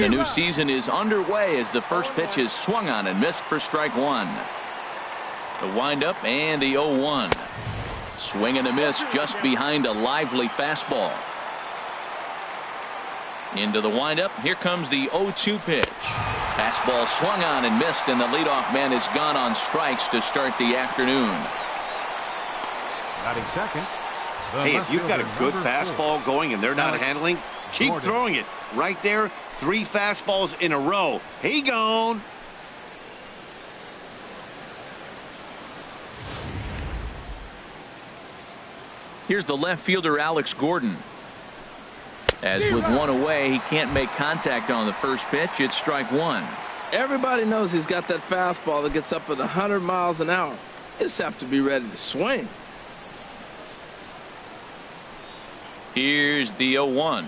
And the new season is underway as the first pitch is swung on and missed for strike one. The windup and the 0-1. Swing and a miss just behind a lively fastball. Into the windup. Here comes the 0-2 pitch. Fastball swung on and missed, and the leadoff man is gone on strikes to start the afternoon. Batting second. Hey, if you've got a good fastball going and they're not handling, keep throwing it. Right there, 3 fastballs in a row. He gone. Here's the left fielder, Alex Gordon. As with one away, he can't make contact on the first pitch. It's strike one. Everybody knows he's got that fastball that gets up at 100 miles an hour. You just have to be ready to swing. Here's the 0-1.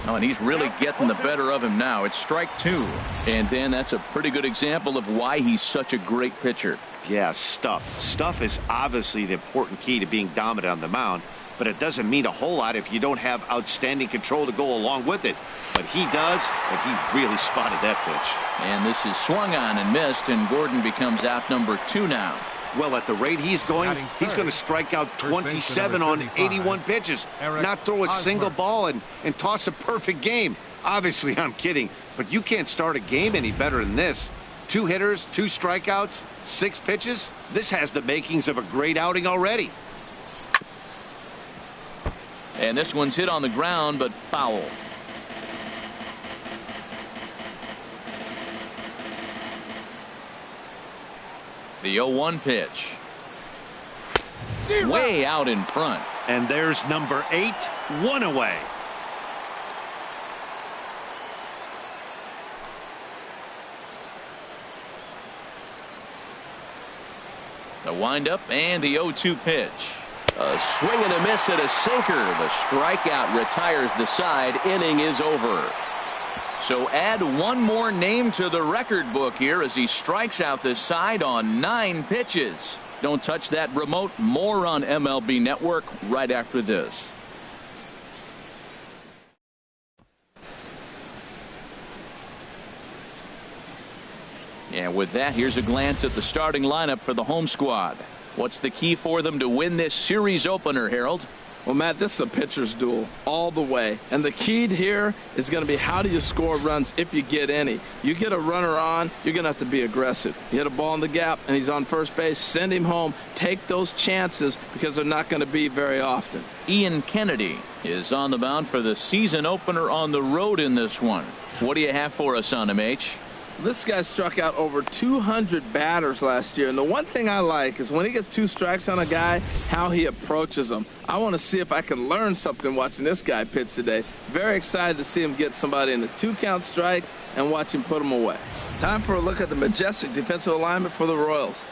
Oh, and he's really getting the better of him now. It's strike two. And then that's a pretty good example of why he's such a great pitcher. Yeah, stuff. Stuff is obviously the important key to being dominant on the mound, but it doesn't mean a whole lot if you don't have outstanding control to go along with it. But he does, and he really spotted that pitch. And this is swung on and missed, and Gordon becomes out number 2 now. Well, at the rate he's going to strike out 27 on 81 pitches, not throw a single ball and toss a perfect game. Obviously, I'm kidding, but you can't start a game any better than this. 2 hitters, 2 strikeouts, 6 pitches. This has the makings of a great outing already. And this one's hit on the ground, but foul. The 0-1 pitch. Way out in front. And there's number 8, 1 away. The windup and the 0-2 pitch. A swing and a miss at a sinker. The strikeout retires the side. Inning is over. So add one more name to the record book here as he strikes out the side on 9 pitches. Don't touch that remote. More on MLB Network right after this. And with that, here's a glance at the starting lineup for the home squad. What's the key for them to win this series opener, Harold? Well, Matt, this is a pitcher's duel all the way. And the key here is going to be how do you score runs if you get any. You get a runner on, you're going to have to be aggressive. You hit a ball in the gap and he's on first base, send him home. Take those chances because they're not going to be very often. Ian Kennedy is on the mound for the season opener on the road in this one. What do you have for us on him, H? This guy struck out over 200 batters last year, and the one thing I like is when he gets 2 strikes on a guy, how he approaches them. I want to see if I can learn something watching this guy pitch today. Very excited to see him get somebody in a 2-count strike and watch him put them away. Time for a look at the majestic defensive alignment for the Royals.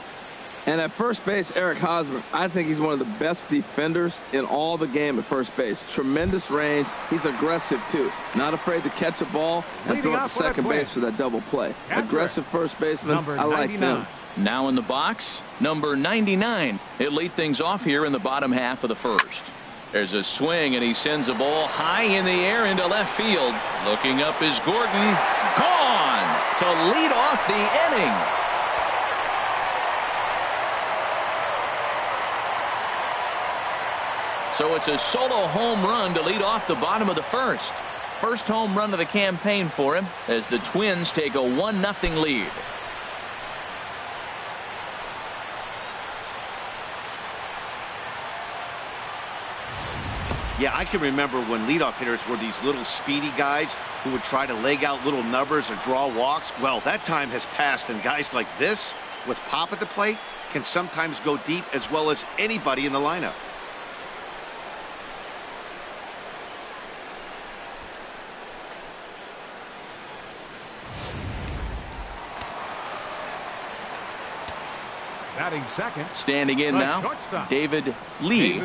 And at first base, Eric Hosmer, I think he's one of the best defenders in all the game at first base. Tremendous range. He's aggressive, too. Not afraid to catch a ball and throw it to second base for that double play. Aggressive first baseman. I like them. Now in the box, number 99. He'll lead things off here in the bottom half of the first. There's a swing, and he sends a ball high in the air into left field. Looking up is Gordon. Gone to lead off the inning. So it's a solo home run to lead off the bottom of the first. First home run of the campaign for him as the Twins take a 1-0 lead. Yeah, I can remember when leadoff hitters were these little speedy guys who would try to leg out little numbers or draw walks. Well, that time has passed, and guys like this, with pop at the plate, can sometimes go deep as well as anybody in the lineup. Batting second. Standing in now, David Lee.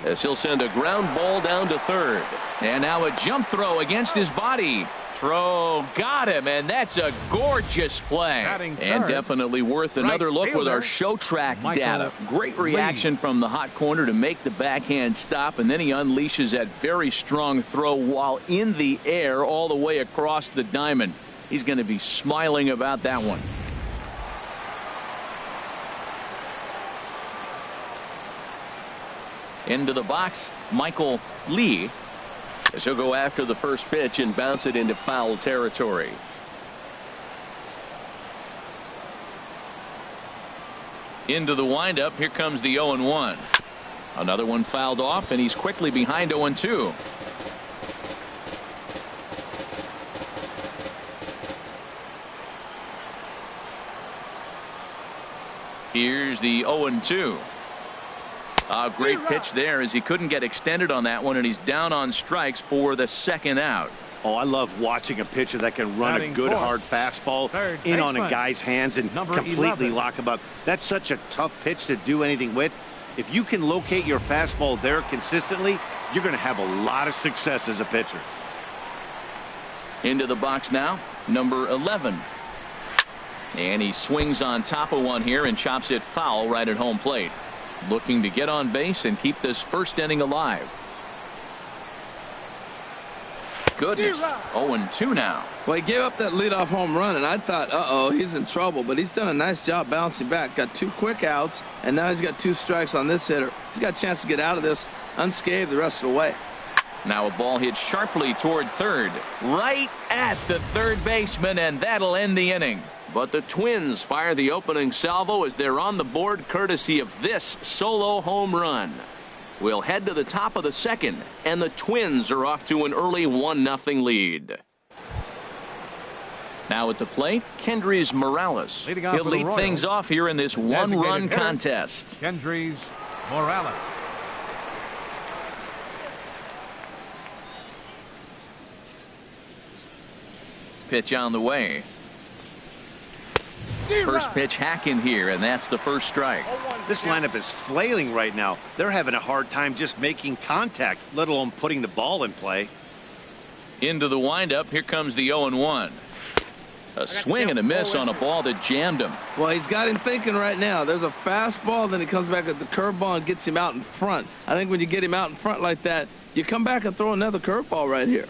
As he'll send a ground ball down to third. And now a jump throw against his body. throw. Got him, and that's a gorgeous play. And definitely worth another look with our show track data. Great reaction from the hot corner to make the backhand stop, and then he unleashes that very strong throw while in the air all the way across the diamond. He's going to be smiling about that one. Into the box, Michael Lee. As he'll go after the first pitch and bounce it into foul territory. Into the windup. Here comes the 0-1. Another one fouled off, and he's quickly behind 0-2. Here's the 0-2. A great pitch there as he couldn't get extended on that one, and he's down on strikes for the second out. Oh, I love watching a pitcher that can run a good hard fastball in on a guy's hands and completely lock him up. That's such a tough pitch to do anything with. If you can locate your fastball there consistently, you're going to have a lot of success as a pitcher. Into the box now, number 11. And he swings on top of one here and chops it foul right at home plate. Looking to get on base and keep this first inning alive. Goodness. 0-2 now. Well, he gave up that leadoff home run, and I thought, uh-oh, he's in trouble. But he's done a nice job bouncing back. Got 2 quick outs, and now he's got 2 strikes on this hitter. He's got a chance to get out of this unscathed the rest of the way. Now a ball hit sharply toward third. Right at the third baseman, and that'll end the inning. But the Twins fire the opening salvo as they're on the board courtesy of this solo home run. We'll head to the top of the second, and the Twins are off to an early 1-0 lead. Now at the plate, Kendrys Morales. He'll lead things off here in this one-run contest. Kendrys Morales. Pitch on the way. First pitch hack in here, and that's the first strike. This lineup is flailing right now. They're having a hard time just making contact, let alone putting the ball in play. Into the windup. Here comes the 0-1. A swing and a miss on a ball that jammed him. Well, he's got him thinking right now. There's a fastball, then he comes back at the curveball and gets him out in front. I think when you get him out in front like that, you come back and throw another curveball right here.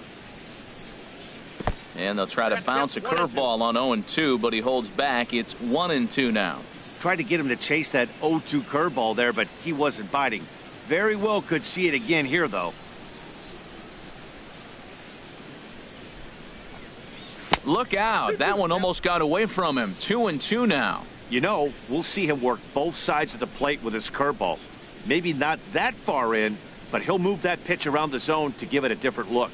And they'll try to bounce a curveball on 0-2, but he holds back. It's 1-2 now. Tried to get him to chase that 0-2 curveball there, but he wasn't biting. Very well could see it again here, though. Look out. That one almost got away from him. 2-2 now. You know, we'll see him work both sides of the plate with his curveball. Maybe not that far in, but he'll move that pitch around the zone to give it a different look.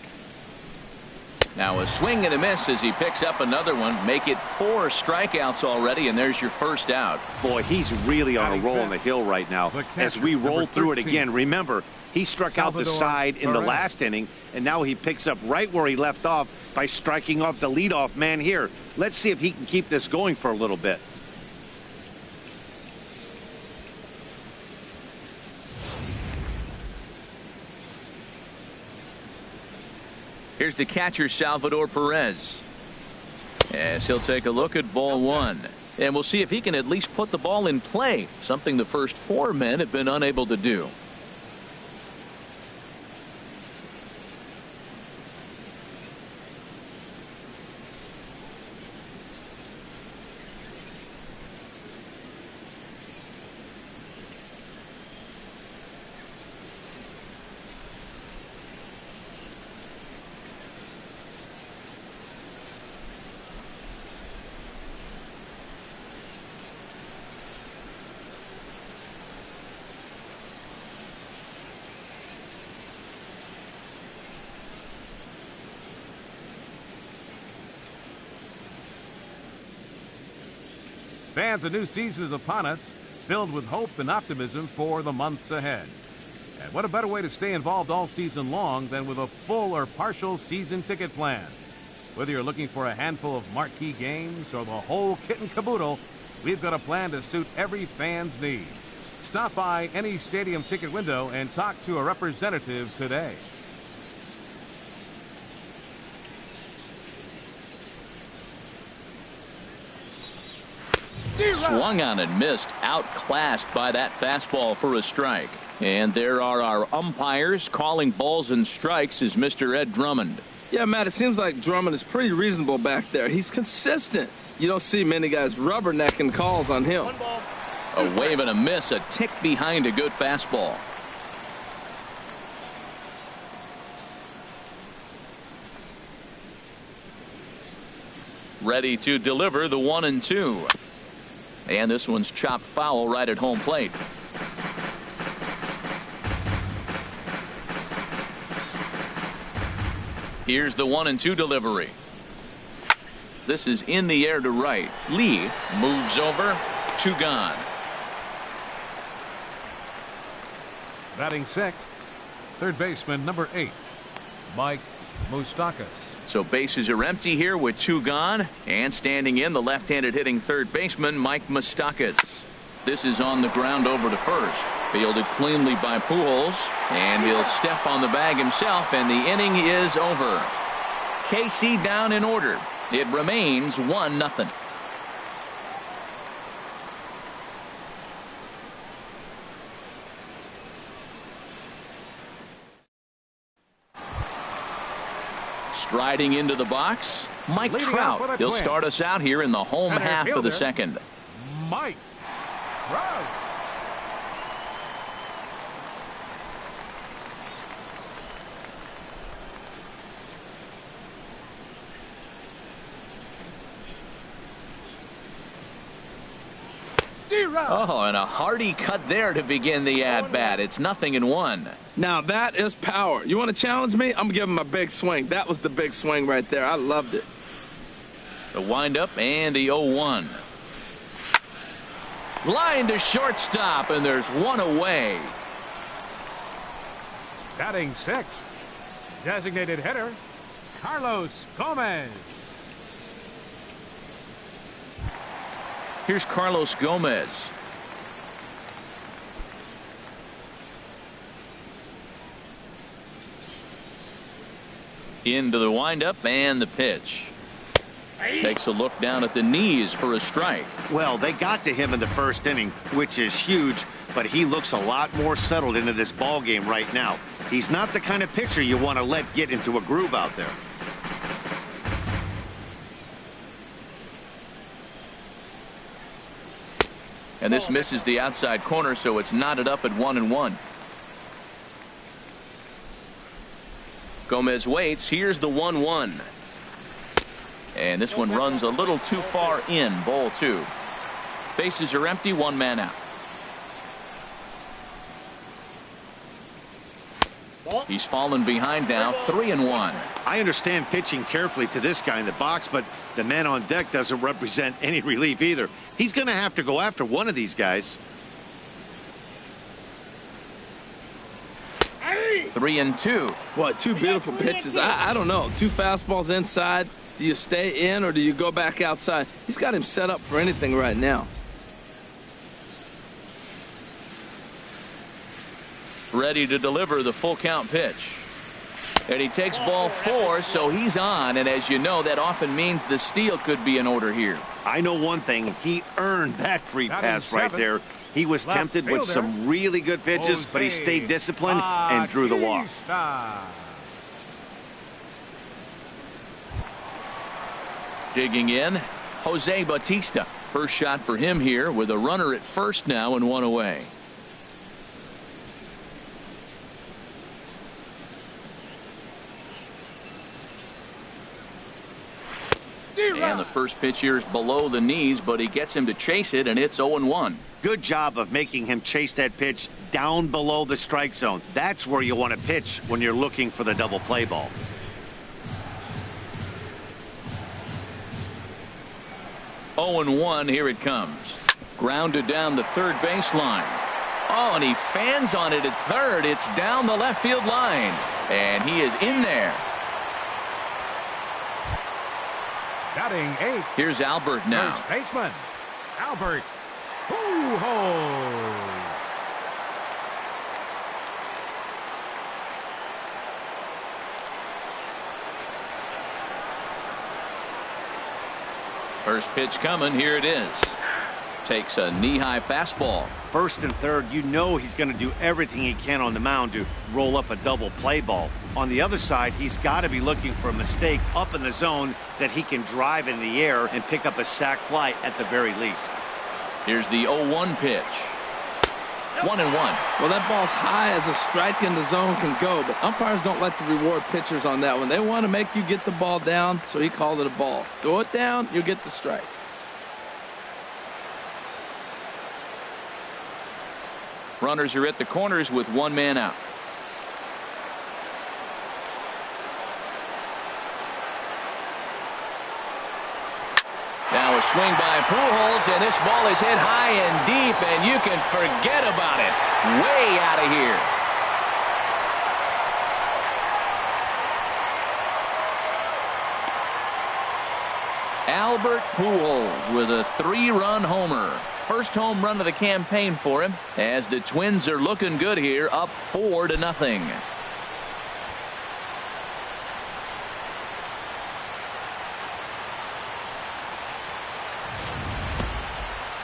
Now a swing and a miss as he picks up another one. Make it 4 strikeouts already, and there's your first out. Boy, he's really on a roll on the hill right now. As we roll through it again, remember, he struck out the side in the last inning, and now he picks up right where he left off by striking off the leadoff man here. Let's see if he can keep this going for a little bit. Here's the catcher, Salvador Perez. As he'll take a look at ball 1. And we'll see if he can at least put the ball in play, something the first 4 men have been unable to do. Fans, a new season is upon us, filled with hope and optimism for the months ahead. And what a better way to stay involved all season long than with a full or partial season ticket plan. Whether you're looking for a handful of marquee games or the whole kit and caboodle, we've got a plan to suit every fan's needs. Stop by any stadium ticket window and talk to a representative today. Swung on and missed. Outclassed by that fastball for a strike. And there are our umpires calling balls and strikes is Mr. Ed Drummond. Yeah, Matt, it seems like Drummond is pretty reasonable back there. He's consistent. You don't see many guys rubbernecking calls on him. A wave and a miss, a tick behind a good fastball. Ready to deliver the 1-2. And this one's chopped foul right at home plate. Here's the 1-2 delivery. This is in the air to right. Lee moves over. 2 gone. Batting sixth, third baseman number 8, Mike Moustakas. So bases are empty here with 2 gone. And standing in, the left-handed hitting third baseman Mike Moustakas. This is on the ground over to first. Fielded cleanly by Pujols. And he'll step on the bag himself, and the inning is over. KC down in order. It remains 1-0. Striding into the box, Mike Trout. He'll start us out here in the home half of the second. Mike Trout. Oh, and a hearty cut there to begin the at-bat. It's 0-1. Now that is power. You want to challenge me? I'm going to give him a big swing. That was the big swing right there. I loved it. The windup and the 0-1. Line to shortstop, and there's one away. Batting sixth, designated hitter Carlos Gomez. Here's Carlos Gomez. Into the windup and the pitch. Takes a look down at the knees for a strike. Well, they got to him in the first inning, which is huge, but he looks a lot more settled into this ball game right now. He's not the kind of pitcher you want to let get into a groove out there. And this misses the outside corner, so it's knotted up at 1-1. Gomez waits. Here's the 1-1. And this one runs a little too far in. Ball 2. Bases are empty. 1 man out. He's fallen behind now. 3-1. I understand pitching carefully to this guy in the box, but the man on deck doesn't represent any relief either. He's going to have to go after one of these guys. 3-2. What, 2 beautiful pitches. I don't know. 2 fastballs inside. Do you stay in or do you go back outside? He's got him set up for anything right now. Ready to deliver the full count pitch. And he takes ball 4, so he's on. And as you know, that often means the steal could be in order here. I know one thing. He earned that free pass right there. He was tempted with some really good pitches, but he stayed disciplined and drew the walk. Digging in, Jose Bautista. First shot for him here with a runner at first now and 1 away. And the first pitch here is below the knees, but he gets him to chase it, and it's 0-1. Good job of making him chase that pitch down below the strike zone. That's where you want to pitch when you're looking for the double play ball. Oh, 0-1, here it comes. Grounded down the third baseline. Oh, and he fans on it at third. It's down the left field line, and he is in there. Batting 8. Here's Albert now. First baseman, Albert Pujols. First pitch coming. Here it is. takes a knee-high fastball. First and third, you know he's going to do everything he can on the mound to roll up a double play ball. On the other side, he's got to be looking for a mistake up in the zone that he can drive in the air and pick up a sac fly at the very least. Here's the 0-1 pitch. 1-1. Well, that ball's high as a strike in the zone can go, but umpires don't like to reward pitchers on that one. They want to make you get the ball down, so he called it a ball. Throw it down, you'll get the strike. Runners are at the corners with one man out. Now a swing by Pujols, and this ball is hit high and deep, and you can forget about it. Way out of here. Albert Pujols with a 3-run homer. First home run of the campaign for him, as the Twins are looking good here, up 4-0.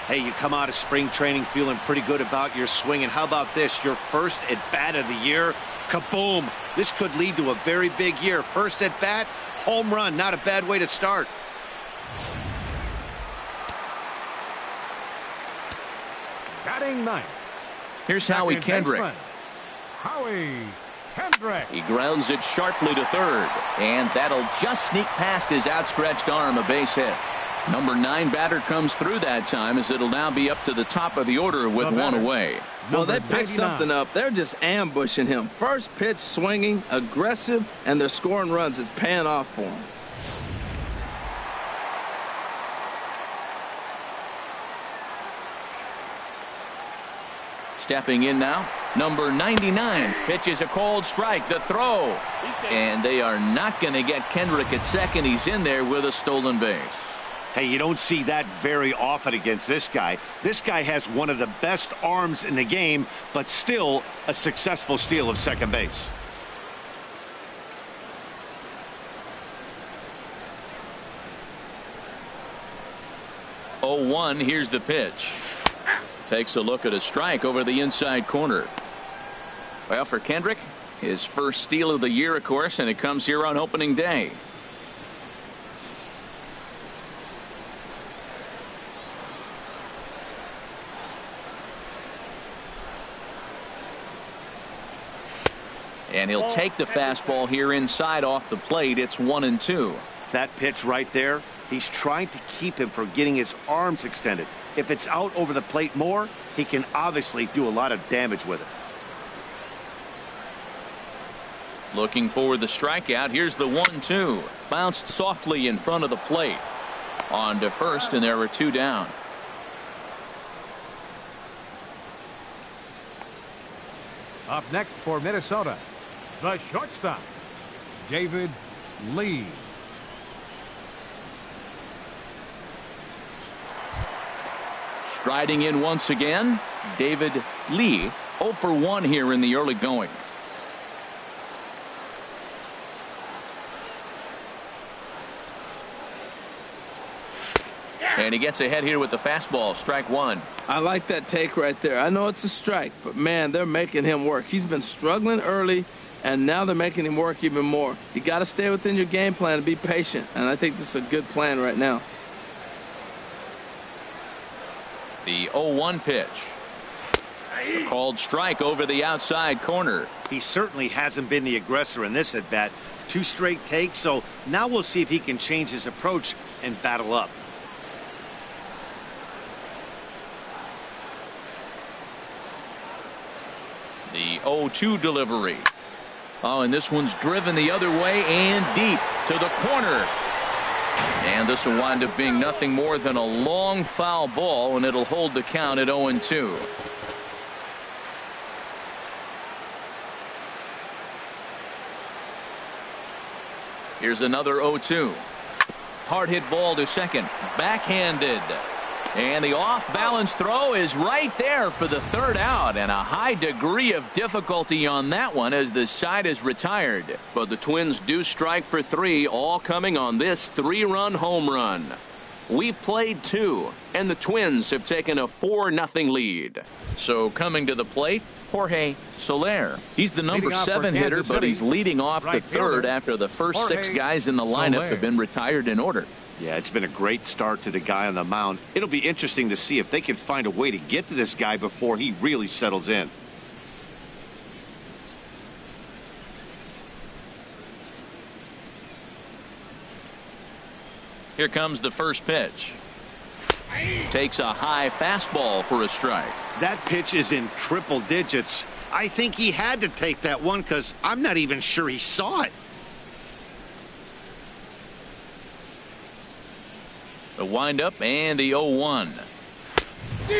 Hey, you come out of spring training feeling pretty good about your swing, and how about this? Your first at-bat of the year, kaboom! This could lead to a very big year. First at-bat, home run, not a bad way to start. Batting ninth. Here's Howie Kendrick. Howie Kendrick. He grounds it sharply to third, and that'll just sneak past his outstretched arm, a base hit. Number 9 batter comes through that time, as it'll now be up to the top of the order with one away. Well, they picked something up. They're just ambushing him. First pitch swinging, aggressive, and they're scoring runs. It's paying off for him. Stepping in now, number 99 pitches a cold strike. The throw, and they are not going to get Kendrick at second. He's in there with a stolen base. Hey, you don't see that very often against this guy. This guy has one of the best arms in the game, but still a successful steal of second base. Oh, 1, here's the pitch. Takes a look at a strike over the inside corner. Well, for Kendrick, his first steal of the year, of course, and it comes here on opening day. And he'll take the fastball here inside off the plate. It's 1-2. That pitch right there, he's trying to keep him from getting his arms extended. If it's out over the plate more, he can obviously do a lot of damage with it. Looking for the strikeout. Here's the 1-2. Bounced softly in front of the plate. On to first, and there were 2 down. Up next for Minnesota, the shortstop, David Lee. Striding in once again, David Lee, 0 for 1 here in the early going. And he gets ahead here with the fastball, strike 1. I like that take right there. I know it's a strike, but man, they're making him work. He's been struggling early, and now they're making him work even more. You got to stay within your game plan and be patient, and I think this is a good plan right now. The 0-1 pitch. A called strike over the outside corner. He certainly hasn't been the aggressor in this at bat. 2 straight takes, so now we'll see if he can change his approach and battle up. The 0-2 delivery. Oh, and this one's driven the other way and deep to the corner. And this will wind up being nothing more than a long foul ball, and it'll hold the count at 0-2. Here's another 0-2. Hard hit ball to second. Backhanded. And the off-balance throw is right there for the 3rd out, and a high degree of difficulty on that one as the side is retired. But the Twins do strike for 3, all coming on this 3-run home run. We've played 2, and the Twins have taken a 4-0 lead. So coming to the plate, Jorge Soler. He's the number 7 hitter, but he's leading off the third after the first 6 guys in the lineup have been retired in order. Yeah, it's been a great start to the guy on the mound. It'll be interesting to see if they can find a way to get to this guy before he really settles in. Here comes the first pitch. Takes a high fastball for a strike. That pitch is in triple digits. I think he had to take that one because I'm not even sure he saw it. The windup and the 0-1.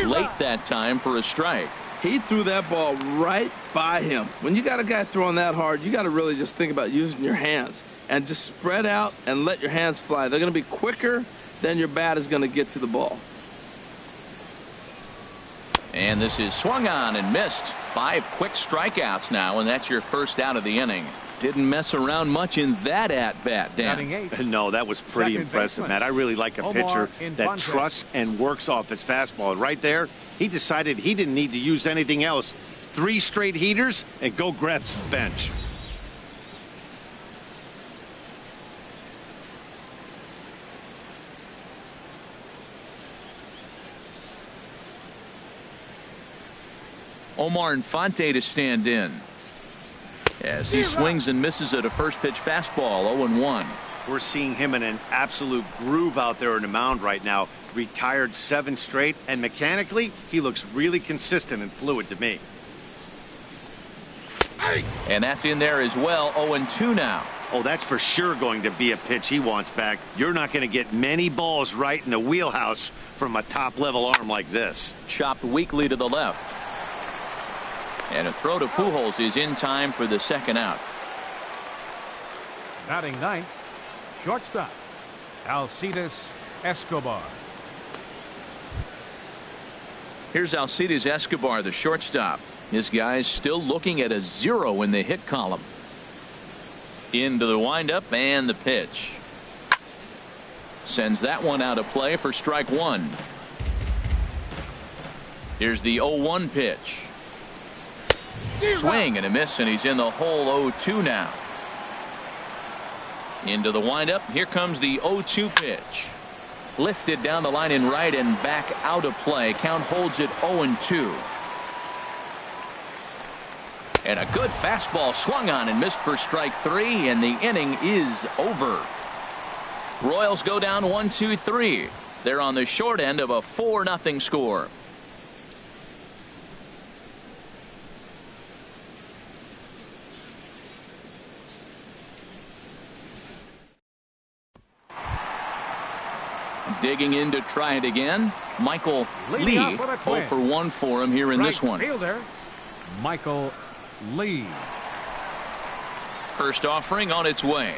Late that time for a strike. He threw that ball right by him. When you got a guy throwing that hard, you got to really just think about using your hands and just spread out and let your hands fly. They're going to be quicker than your bat is going to get to the ball. And this is swung on and missed. 5 quick strikeouts now, and that's your first out of the inning. Didn't mess around much in that at-bat, Dan. No, that was pretty impressive, Matt. I really like a pitcher that trusts and works off his fastball. And right there, he decided he didn't need to use anything else. 3 straight heaters and go grab some bench. Omar Infante to stand in as he swings and misses at a first pitch fastball. 0-1. We're seeing him in an absolute groove out there on the mound right now. Retired 7 straight, and mechanically he looks really consistent and fluid to me. And that's in there as well. 0-2 now. Oh, that's for sure going to be a pitch he wants back. You're not going to get many balls right in the wheelhouse from a top level arm like this. Chopped weakly to the left. And a throw to Pujols is in time for the second out. Batting ninth, shortstop, Alcides Escobar. Here's Alcides Escobar, the shortstop. This guy's still looking at a 0 in the hit column. Into the windup and the pitch. Sends that one out of play for strike 1. Here's the 0-1 pitch. Swing and a miss, and he's in the hole. 0-2 now. Into the windup. Here comes the 0-2 pitch. Lifted down the line in right and back out of play. Count holds it 0-2. And a good fastball swung on and missed for strike 3, and the inning is over. Royals go down 1-2-3. They're on the short end of a 4-0 score. Digging in to try it again, Michael Lee. 0-for-1 for him here in this one. Fielder, Michael Lee. First offering on its way.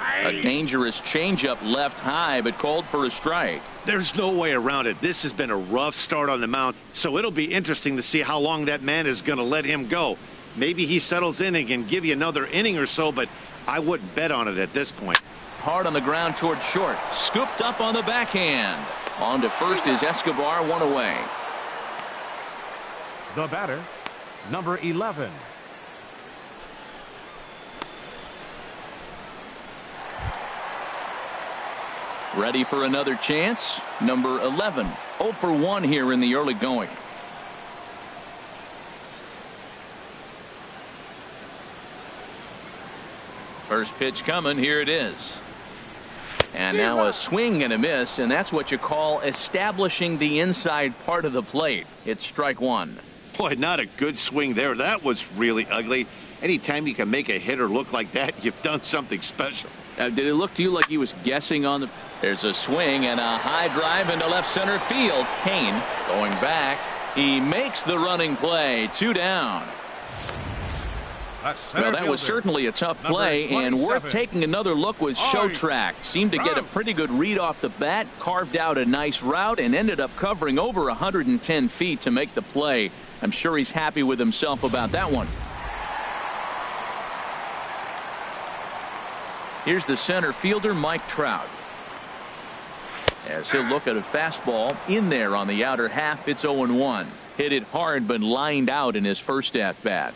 A dangerous changeup left high, but called for a strike. There's no way around it. This has been a rough start on the mound, so it'll be interesting to see how long that man is going to let him go. Maybe he settles in and can give you another inning or so, but I wouldn't bet on it at this point. Hard on the ground toward short. Scooped up on the backhand. On to first is Escobar, 1 away. The batter, number 11. Ready for another chance. Number 11. 0-for-1 here in the early going. First pitch coming. Here it is. And now a swing and a miss, and that's what you call establishing the inside part of the plate. It's strike 1. Boy, not a good swing there. That was really ugly. Anytime you can make a hitter look like that, you've done something special. Did it look to you like he was guessing on the... There's a swing and a high drive into left center field. Kane going back. He makes the running play. 2 down. Well, that was certainly a tough play, and worth taking another look was Showtrack. Seemed to get a pretty good read off the bat, carved out a nice route, and ended up covering over 110 feet to make the play. I'm sure he's happy with himself about that one. Here's the center fielder, Mike Trout. as he'll look at a fastball in there on the outer half. It's 0-1. Hit it hard but lined out in his first at bat.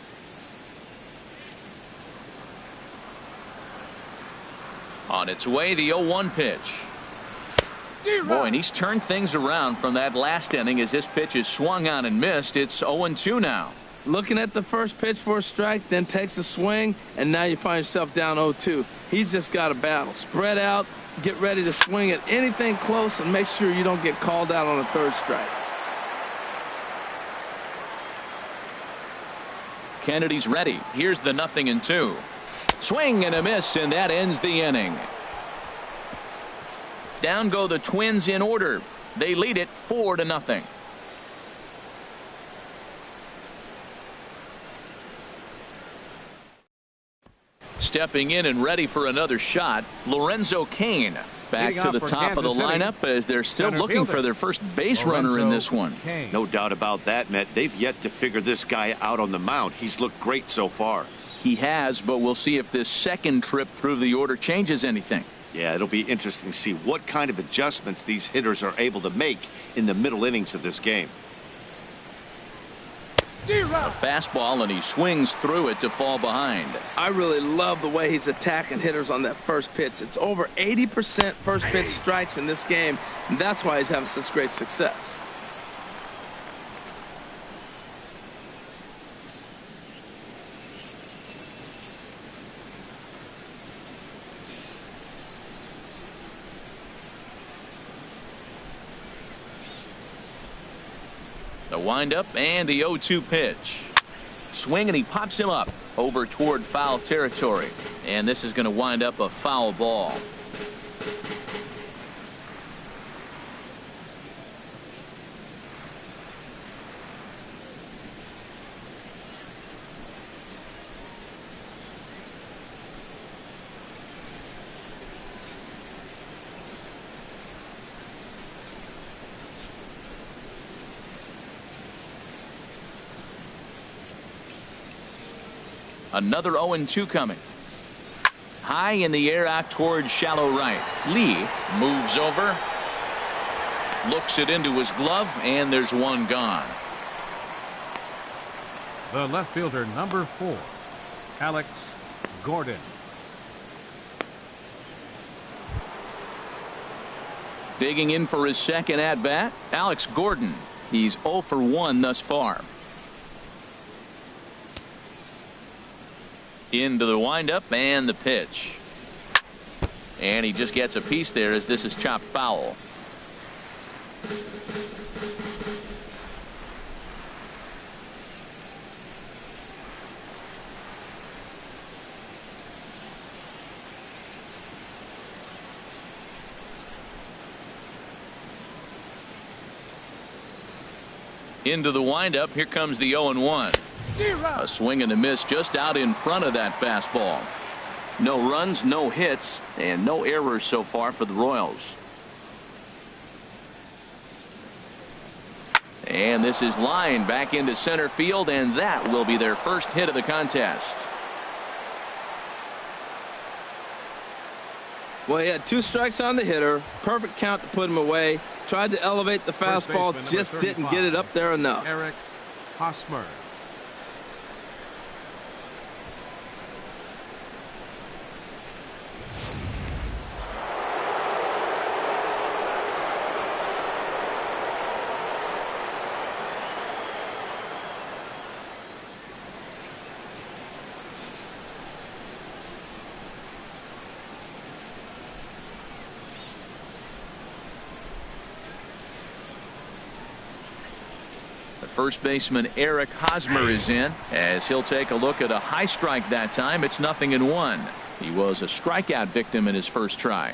On its way, the 0-1 pitch. Boy, and he's turned things around from that last inning as this pitch is swung on and missed. It's 0-2 now. Looking at the first pitch for a strike, then takes a swing, and now you find yourself down 0-2. He's just got a battle. Spread out, get ready to swing at anything close, and make sure you don't get called out on a third strike. Kennedy's ready. Here's the 0-2. Swing and a miss, and that ends the inning. Down go the Twins in order. They lead it 4-0. Stepping in and ready for another shot, Lorenzo Cain. Back to the top of the lineup as they're still looking for their first base runner in this one. No doubt about that, Matt. They've yet to figure this guy out on the mound. He's looked great so far. He has, but we'll see if this second trip through the order changes anything. Yeah, it'll be interesting to see what kind of adjustments these hitters are able to make in the middle innings of this game. A fastball, and he swings through it to fall behind. I really love the way he's attacking hitters on that first pitch. It's over 80% first pitch strikes in this game, and that's why he's having such great success. The windup and the 0-2 pitch. Swing, and he pops him up over toward foul territory. And this is going to wind up a foul ball. Another 0-2 coming. High in the air out towards shallow right. Lee moves over. Looks it into his glove, and there's one gone. The left fielder, number 4, Alex Gordon. Digging in for his second at bat, Alex Gordon. He's 0 for 1 thus far. Into the windup and the pitch. And he just gets a piece there as this is chopped foul. Into the windup. Here comes the 0-1. A swing and a miss just out in front of that fastball. No runs, no hits, and no errors so far for the Royals. And this is lined back into center field, and that will be their first hit of the contest. Well, he had 2 strikes on the hitter. Perfect count to put him away. Tried to elevate the fastball, just didn't get it up there enough. Eric Hosmer. First baseman Eric Hosmer is in as he'll take a look at a high strike that time. It's 0-1. He was a strikeout victim in his first try.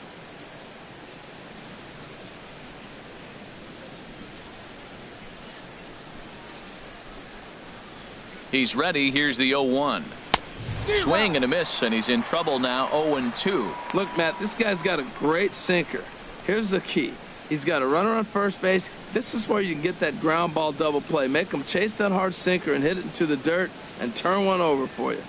He's ready. Here's the 0-1. Swing and a miss, and he's in trouble now. 0-2. Look, Matt, this guy's got a great sinker. Here's the key. He's got a runner on first base. This is where you can get that ground ball double play. Make him chase that hard sinker and hit it into the dirt and turn one over for you.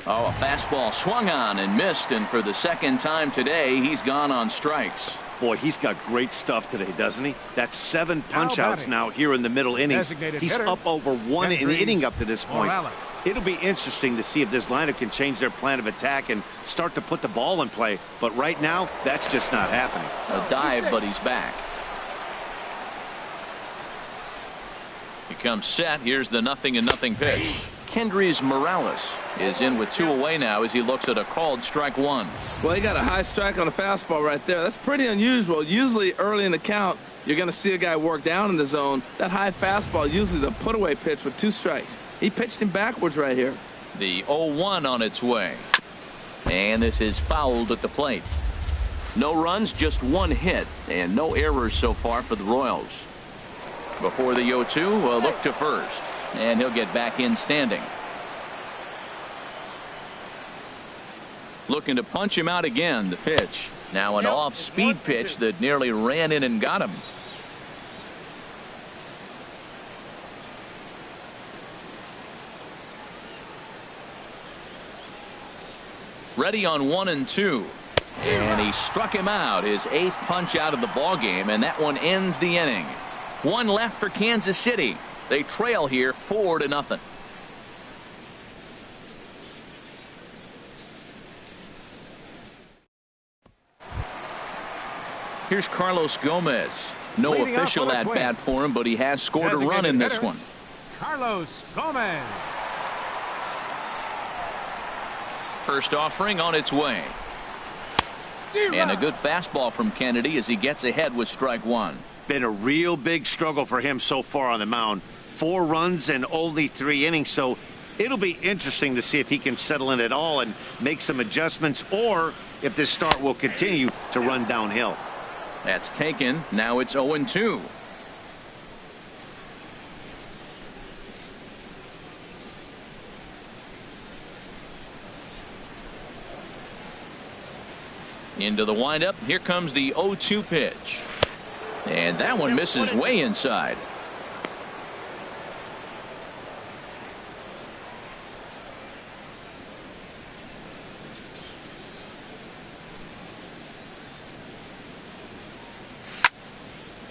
Oh, a fastball swung on and missed, and for the second time today, he's gone on strikes. Boy, he's got great stuff today, doesn't he? That's 7 punch-outs now here in the middle innings. He's up over 1 inning up to this point. It'll be interesting to see if this lineup can change their plan of attack and start to put the ball in play. But right now, that's just not happening. A dive, but he's back. He comes set. Here's the 0-0 pitch. Kendrys Morales is in with 2 away now as he looks at a called strike 1. Well, he got a high strike on the fastball right there. That's pretty unusual. Usually early in the count, you're going to see a guy work down in the zone. That high fastball, usually the put-away pitch with 2 strikes. He pitched him backwards right here. The 0-1 on its way. And this is fouled at the plate. No runs, just 1 hit, and no errors so far for the Royals. Before the 0-2, a look to first. And he'll get back in standing. Looking to punch him out again. The pitch. Now an off-speed pitch that nearly ran in and got him. Ready on 1 and 2. And he struck him out. His 8th punch out of the ball game, and that one ends the inning. 1 left for Kansas City. They trail here 4-0. Here's Carlos Gomez. No official at bat for him, but he has scored a run in this one. Carlos Gomez. First offering on its way. And a good fastball from Kennedy as he gets ahead with strike 1. Been a real big struggle for him so far on the mound. 4 runs and only 3 innings, so it'll be interesting to see if he can settle in at all and make some adjustments, or if this start will continue to run downhill. That's taken. Now it's 0-2. Into the windup. Here comes the 0-2 pitch. And that one misses way inside.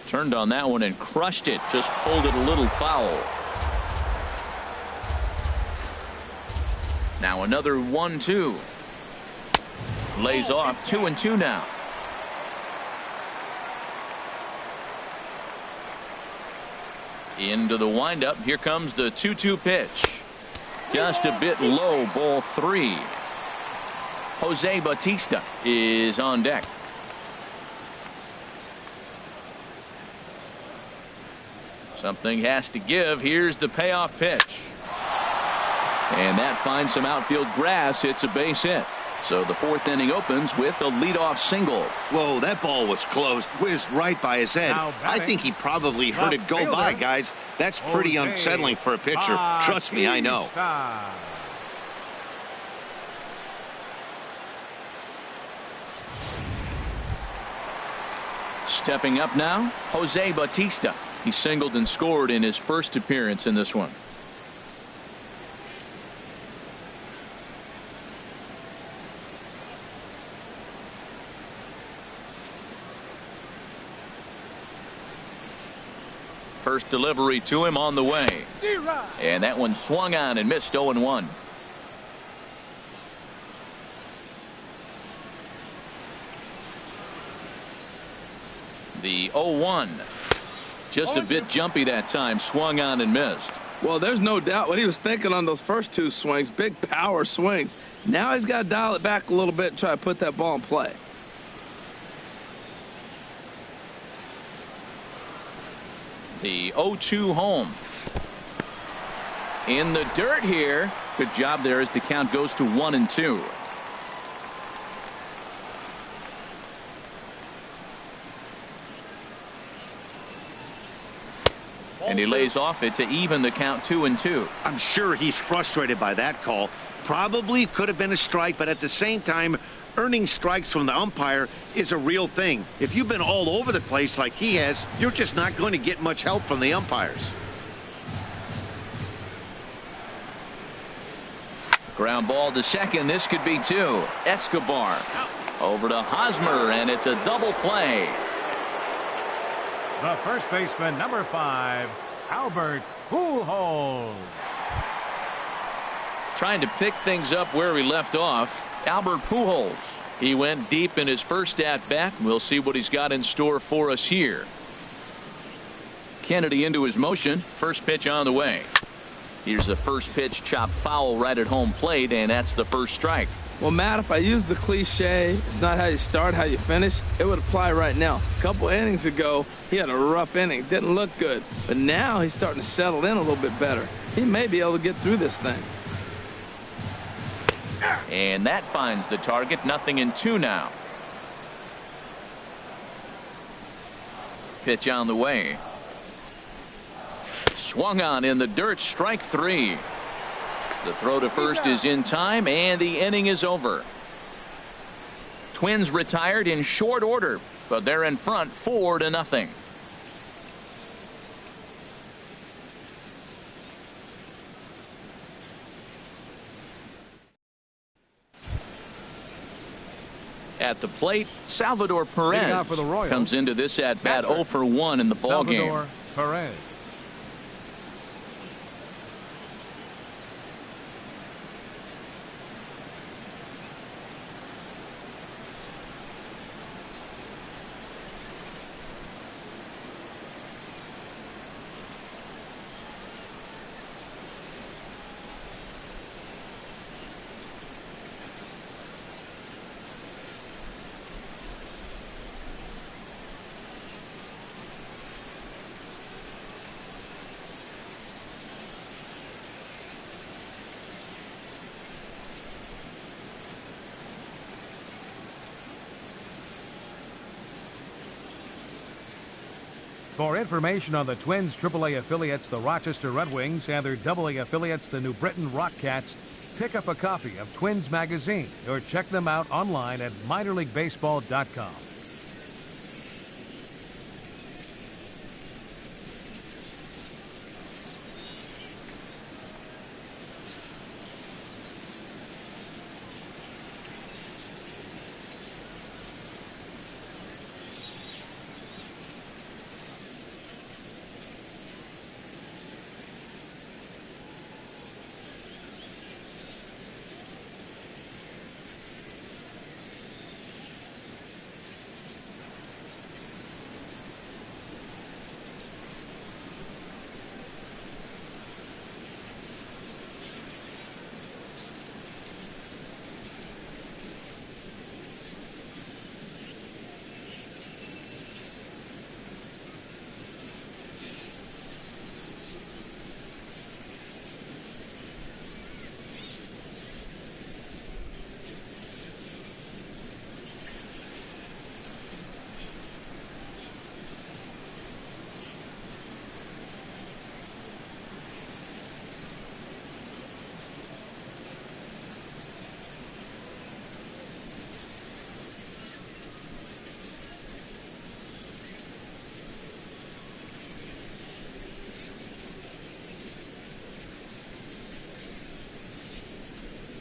Turned on that one and crushed it. Just pulled it a little foul. Now another 1-2. Lays off 2-2 now. Into the windup. Here comes the 2-2 pitch. Just a bit low. Ball 3. Jose Bautista is on deck. Something has to give. Here's the payoff pitch. And that finds some outfield grass. It's a base hit. So the 4th inning opens with a leadoff single. Whoa, that ball was close. Whizzed right by his head. I think he probably heard it go by, guys. That's pretty unsettling for a pitcher. Trust me, I know. Stepping up now, Jose Bautista. He singled and scored in his first appearance in this one. First delivery to him on the way. And that one swung on and missed. 0-1. The 0-1. Just a bit jumpy that time. Swung on and missed. Well, there's no doubt what he was thinking on those first 2 swings. Big power swings. Now he's got to dial it back a little bit and try to put that ball in play. The 0-2 home. In the dirt here. Good job there as the count goes to 1-2. And he lays off it to even the count 2-2. I'm sure he's frustrated by that call. Probably could have been a strike, but at the same time, earning strikes from the umpire is a real thing. If you've been all over the place like he has, you're just not going to get much help from the umpires. Ground ball to second. This could be two. Escobar over to Hosmer, and it's a double play. The first baseman, number 5, Albert Pujols. Trying to pick things up where he left off, Albert Pujols. He went deep in his first at-bat. We'll see what he's got in store for us here. Kennedy into his motion. First pitch on the way. Here's the first pitch, chopped foul right at home plate, and that's the first strike. Well, Matt, if I use the cliche, it's not how you start, how you finish, it would apply right now. A couple innings ago, he had a rough inning. Didn't look good. But now he's starting to settle in a little bit better. He may be able to get through this thing. And that finds the target. 0-2 now. Pitch on the way. Swung on in the dirt. Strike 3. The throw to first is in time, and the inning is over. Twins retired in short order, but they're in front 4-0. At the plate, Salvador Perez comes into this at bat 0 for 1 in the ball game. Salvador Perez. For information on the Twins AAA affiliates, the Rochester Red Wings, and their AA affiliates, the New Britain Rockcats, pick up a copy of Twins Magazine or check them out online at minorleaguebaseball.com.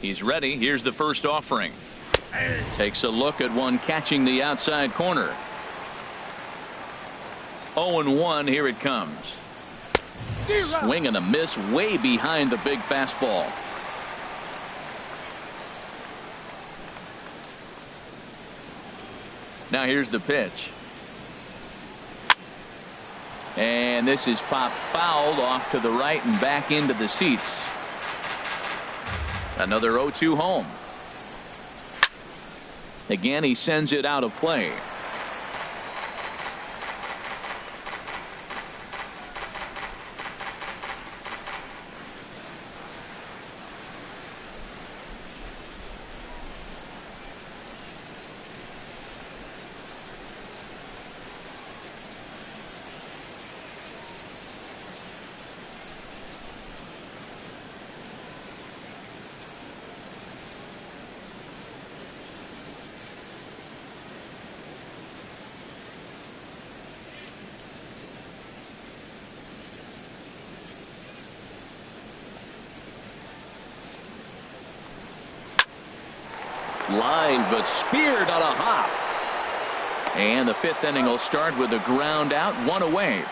He's ready. Here's the first offering. Takes a look at one catching the outside corner. 0-1. Here it comes. Swing and a miss way behind the big fastball. Now here's the pitch. And this is popped fouled off to the right and back into the seats. Another 0-2 home. Again, he sends it out of play. Lined but speared on a hop. And the fifth inning will start with a ground out, one away.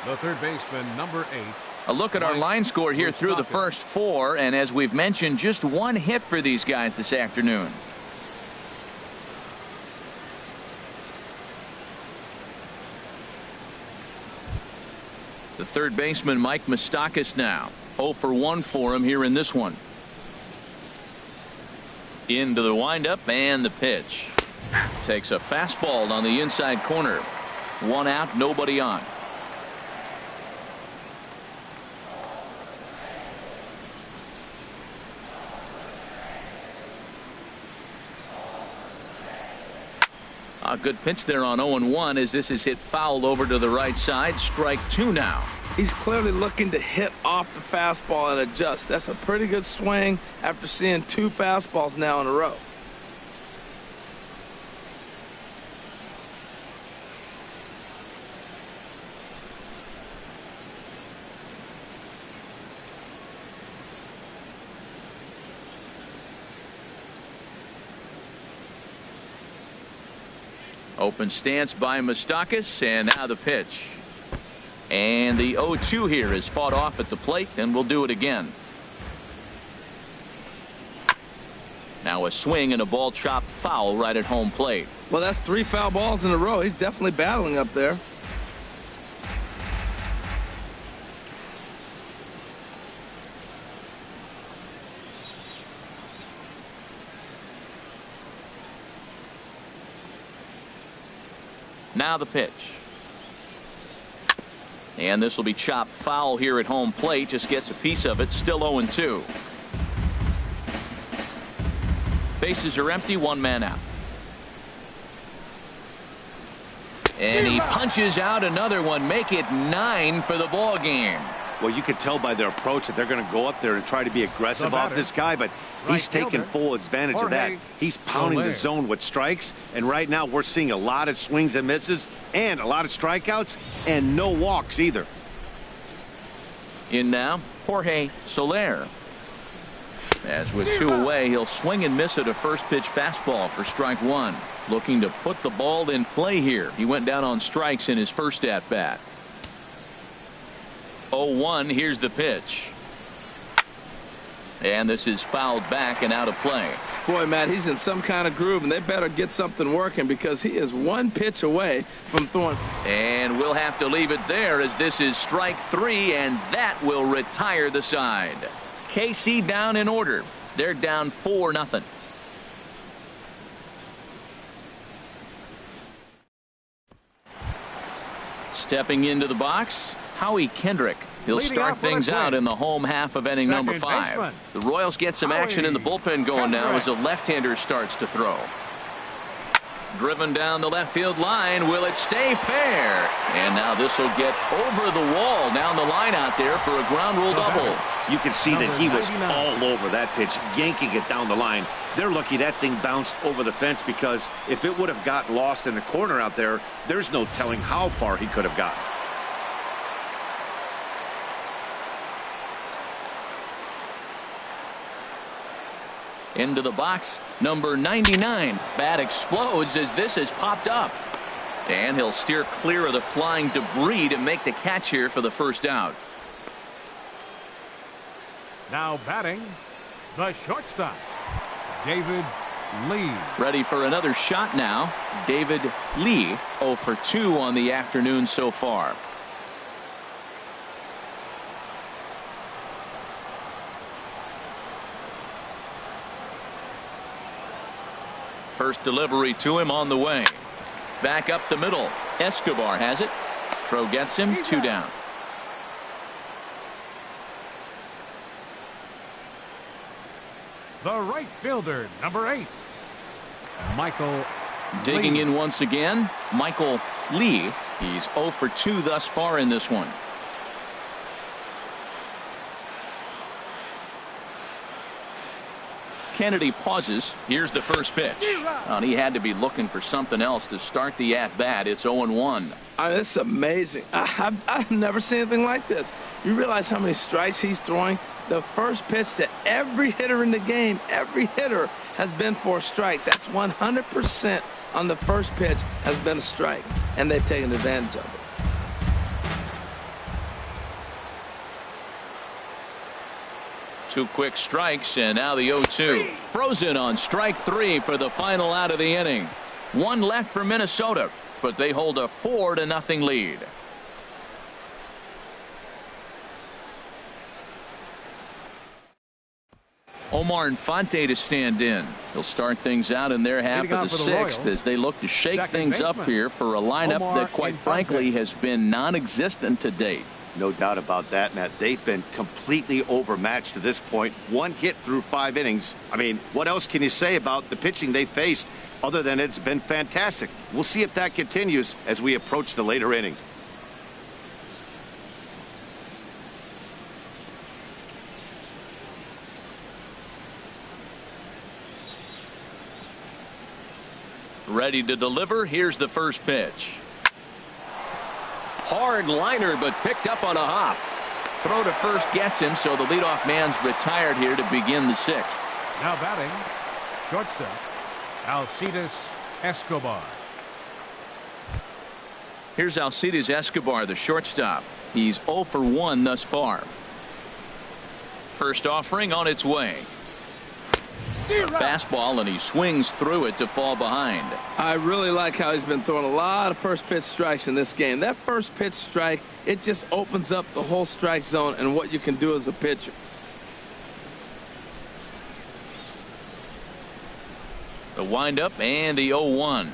The third baseman, number 8. A look at our line score here through the first 4, and as we've mentioned, just one hit for these guys this afternoon. The third baseman, Mike Moustakas, now 0 for 1 for him here in this one. Into the windup and the pitch. Takes a fastball on the inside corner. 1 out, nobody on. A good pitch there on 0-1 as this is hit foul over to the right side. Strike 2 now. He's clearly looking to hit off the fastball and adjust. That's a pretty good swing after seeing 2 fastballs now in a row. Open stance by Moustakas, and now the pitch. And the 0-2 here is fought off at the plate, and we'll do it again. Now a swing and a ball chopped foul right at home plate. Well, that's 3 foul balls in a row. He's definitely battling up there. Now the pitch. And this will be chopped foul here at home plate. Just gets a piece of it. Still 0-2. Bases are empty. 1 man out. And he punches out another one. Make it 9 for the ball game. Well, you can tell by their approach that they're going to go up there and try to be aggressive off this guy, but he's taking full advantage of that. He's pounding the zone with strikes, and right now we're seeing a lot of swings and misses and a lot of strikeouts and no walks either. In now, Jorge Soler. As with 2 away, he'll swing and miss at a first pitch fastball for strike 1. Looking to put the ball in play here. He went down on strikes in his first at bat. 0-1, here's the pitch. And this is fouled back and out of play. Boy, Matt, he's in some kind of groove, and they better get something working because he is 1 pitch away from throwing. And we'll have to leave it there as this is strike 3, and that will retire the side. KC down in order. They're down 4-0. Stepping into the box, Howie Kendrick. He'll start things out in the home half of inning number 5. The Royals get some action in the bullpen going now as a left-hander starts to throw. Driven down the left field line. Will it stay fair? And now this will get over the wall down the line out there for a ground rule double. You can see that he was all over that pitch, yanking it down the line. They're lucky that thing bounced over the fence because if it would have got lost in the corner out there, there's no telling how far he could have gotten. Into the box, number 99. Bat explodes as this has popped up. And he'll steer clear of the flying debris to make the catch here for the first out. Now batting, the shortstop, David Lee. Ready for another shot now. David Lee, 0 for 2 on the afternoon so far. First delivery to him on the way. Back up the middle. Escobar has it. Throw gets him. 2 down. The right fielder, number 8, Michael Digging Lee. in once again, Michael Lee. He's 0 for 2 thus far in this one. Kennedy pauses. Here's the first pitch. And he had to be looking for something else to start the at-bat. It's 0-1. It's amazing. I've never seen anything like this. You realize how many strikes he's throwing? The first pitch to every hitter in the game, every hitter has been for a strike. That's 100% on the first pitch has been a strike, and they've taken advantage of it. Two quick strikes, and now the 0-2. Frozen on strike 3 for the final out of the inning. One left for Minnesota, but they hold a 4-0 lead. Omar Infante to stand in. He'll start things out in their half of the sixth as they look to shake things up here for a lineup that, quite frankly, has been non-existent to date. No doubt about that, Matt. They've been completely overmatched to this point. One hit through 5 innings. I mean, what else can you say about the pitching they faced other than it's been fantastic? We'll see if that continues as we approach the later inning. Ready to deliver. Here's the first pitch. Hard liner, but picked up on a hop. Throw to first gets him, so the leadoff man's retired here to begin the sixth. Now batting, shortstop, Alcides Escobar. Here's Alcides Escobar, the shortstop. He's 0 for 1 thus far. First offering on its way. Fastball, and he swings through it to fall behind. I really like how he's been throwing a lot of first pitch strikes in this game. That first pitch strike, it just opens up the whole strike zone and what you can do as a pitcher. The windup and the 0-1.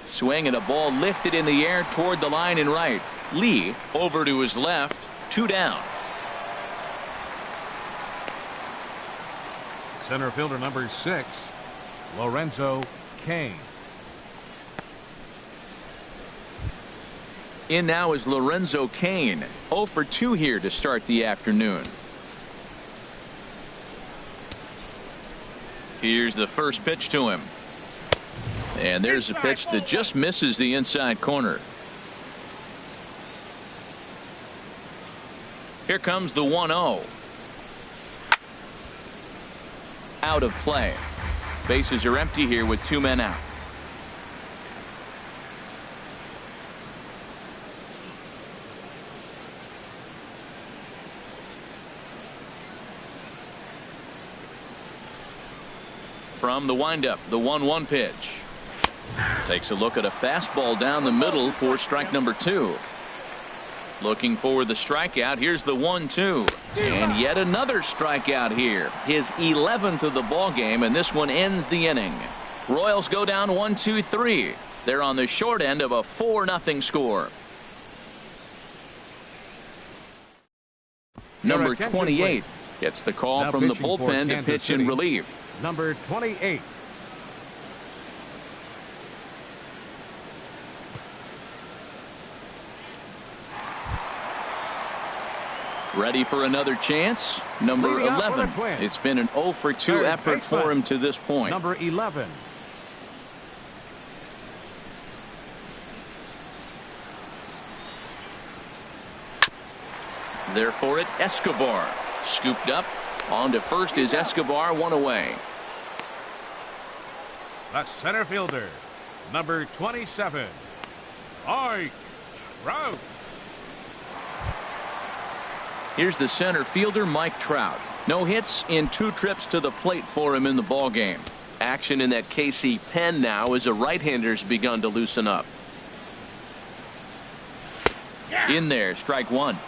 Swing and a ball lifted in the air toward the line and right. Lee over to his left, 2 down. Center fielder number 6, Lorenzo Cain. In now is Lorenzo Cain, 0 for 2 here to start the afternoon. Here's the first pitch to him. And there's a pitch that just misses the inside corner. Here comes the 1-0. Out of play. Bases are empty here with 2 men out. From the windup, the 1-1 pitch. Takes a look at a fastball down the middle for strike number 2. Looking for the strikeout. Here's the 1-2. And yet another strikeout here. His 11th of the ball game, and this one ends the inning. Royals go down 1-2-3. They're on the short end of a 4-0 score. Number 28 gets the call from the bullpen to pitch in relief. Number 28. Ready for another chance. Number 11. It's been an 0 for 2 effort for him to this point. Number 11. There for it, Escobar. Scooped up. On to first is Escobar, 1 away. The center fielder, number 27, Mike Trout. Here's the center fielder, Mike Trout. No hits in 2 trips to the plate for him in the ball game. Action in that KC pen now as a right-hander's begun to loosen up. In there, strike 1.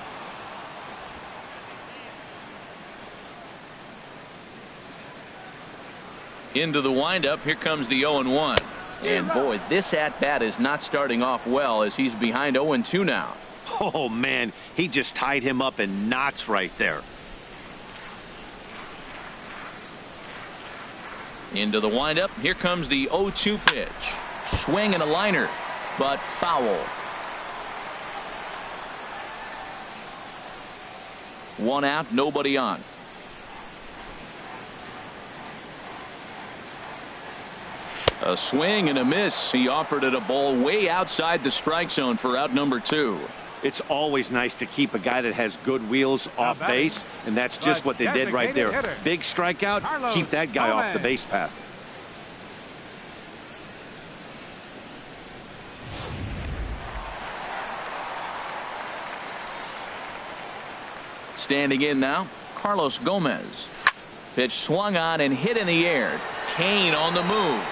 Into the windup. Here comes the 0-1. And boy, this at-bat is not starting off well as he's behind 0-2 now. Oh, man, he just tied him up in knots right there. Into the windup. Here comes the 0-2 pitch. Swing and a liner, but foul. 1 out, nobody on. A swing and a miss. He offered it a ball way outside the strike zone for out number 2. It's always nice to keep a guy that has good wheels off base, and that's just what they did right there. Big strikeout, keep that guy off the base path. Standing in now, Carlos Gomez. Pitch swung on and hit in the air. Kane on the move.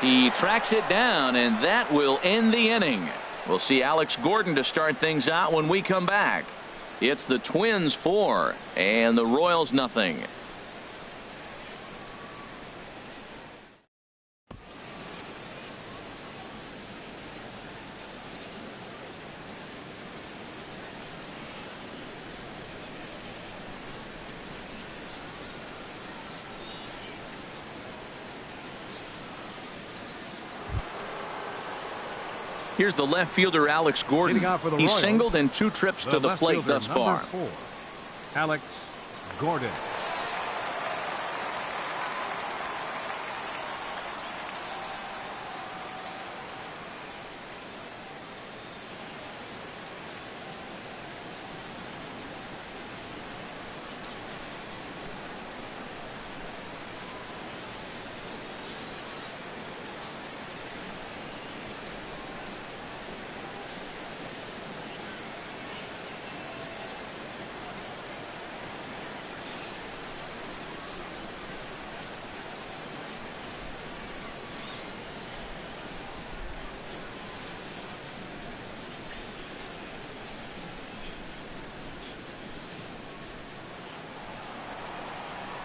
He tracks it down, and that will end the inning. We'll see Alex Gordon to start things out when we come back. It's the Twins 4 and the Royals nothing. Here's the left fielder, Alex Gordon. He's singled in 2 trips to the plate thus far. 4, Alex Gordon.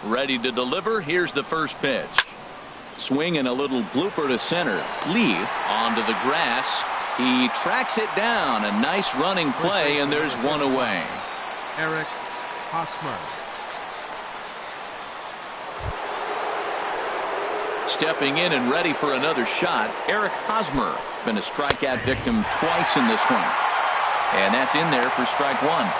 Ready to deliver. Here's the first pitch. Swing and a little blooper to center. Lee onto the grass. He tracks it down. A nice running play, and there's one away. Eric Hosmer. Stepping in and ready for another shot, Eric Hosmer. Been a strikeout victim twice in this one. And that's in there for strike 1.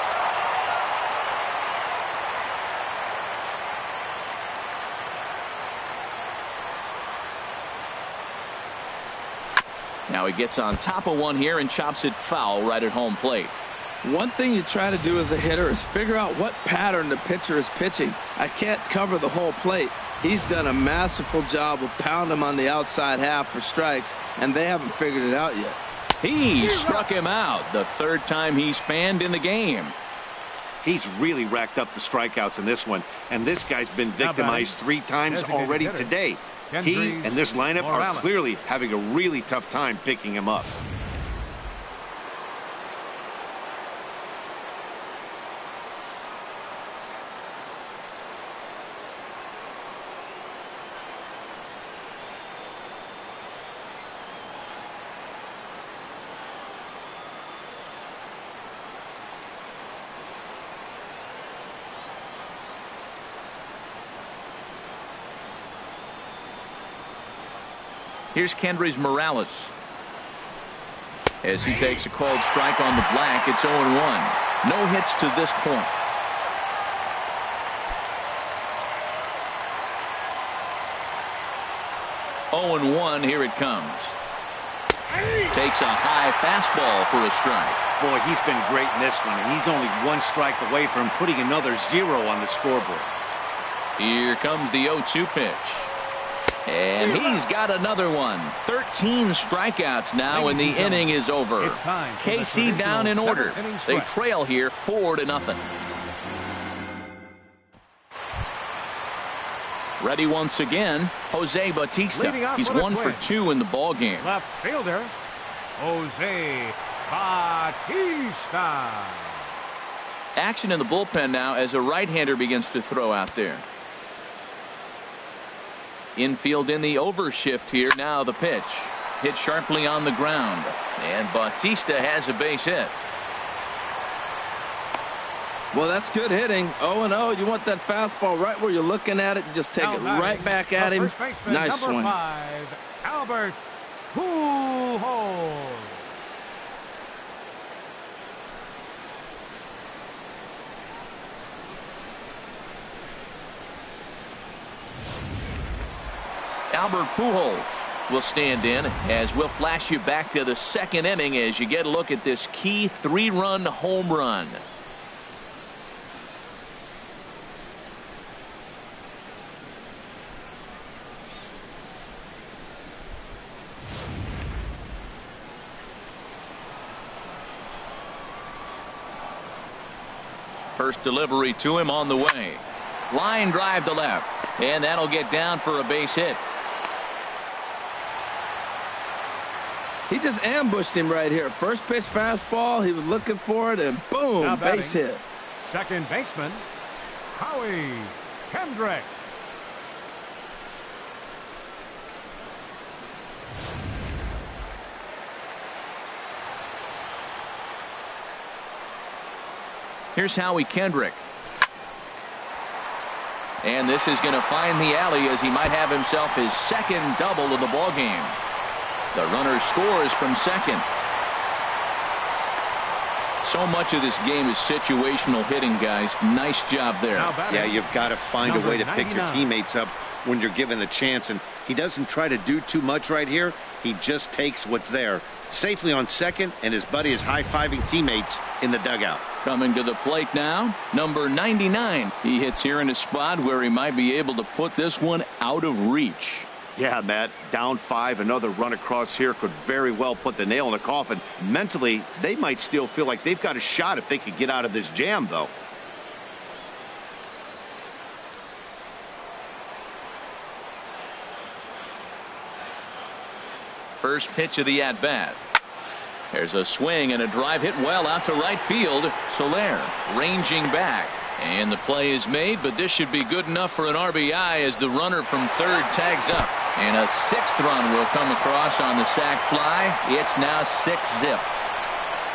Now he gets on top of one here and chops it foul right at home plate. One thing you try to do as a hitter is figure out what pattern the pitcher is pitching. I can't cover the whole plate. He's done a masterful job of pounding him on the outside half for strikes, and they haven't figured it out yet. He struck him out the 3rd time he's fanned in the game. He's really racked up the strikeouts in this one, and this guy's been victimized 3 times already today. He and this lineup are clearly having a really tough time picking him up. Here's Kendrys Morales. As he takes a called strike on the black, it's 0-1. No hits to this point. Oh and 1, here it comes. Takes a high fastball for a strike. Boy, he's been great in this one, and he's only 1 strike away from putting another 0 on the scoreboard. Here comes the 0-2 pitch. And he's got another one. 13 strikeouts now, and the inning is over. KC down in order. They trail here 4-0. Ready once again, Jose Bautista. He's 1 for 2 in the ball game. Left fielder, Jose Bautista. Action in the bullpen now as a right-hander begins to throw out there. Infield in the overshift here. Now the pitch. Hit sharply on the ground. And Bautista has a base hit. Well, that's good hitting. 0-0. You want that fastball right where you're looking at it. Just take it right back at him. Nice swing. 5, Albert Pujols. Albert Pujols will stand in as we'll flash you back to the second inning as you get a look at this key 3-run home run. First delivery to him on the way. Line drive to left, and that'll get down for a base hit. He just ambushed him right here. First pitch fastball, he was looking for it, and boom, base hit. Second baseman, Howie Kendrick. Here's Howie Kendrick. And this is going to find the alley as he might have himself his second double of the ball game. The runner scores from second. So much of this game is situational hitting, guys. Nice job there. Yeah, you've got to find a way to pick your teammates up when you're given the chance, and he doesn't try to do too much right here. He just takes what's there safely on second, and his buddy is high-fiving teammates in the dugout. Coming to the plate now, number 99. He hits here in a spot where he might be able to put this one out of reach. Yeah, Matt, down 5, another run across here could very well put the nail in the coffin. Mentally, they might still feel like they've got a shot if they could get out of this jam, though. First pitch of the at-bat. There's a swing and a drive hit well out to right field. Soler ranging back. And the play is made, but this should be good enough for an RBI as the runner from third tags up. And a 6th run will come across on the sac fly. It's now 6-zip.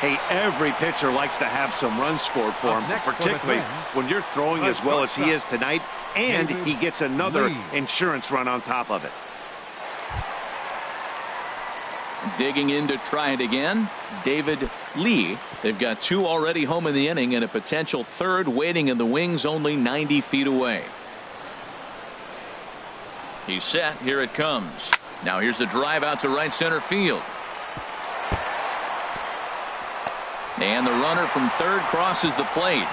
Hey, every pitcher likes to have some runs scored for him, particularly when you're throwing as well as he is tonight, and he gets another insurance run on top of it. Digging in to try it again, David Lee. They've got 2 already home in the inning and a potential 3rd waiting in the wings only 90 feet away. He's set. Here it comes. Now here's a drive out to right center field. And the runner from third crosses the plate.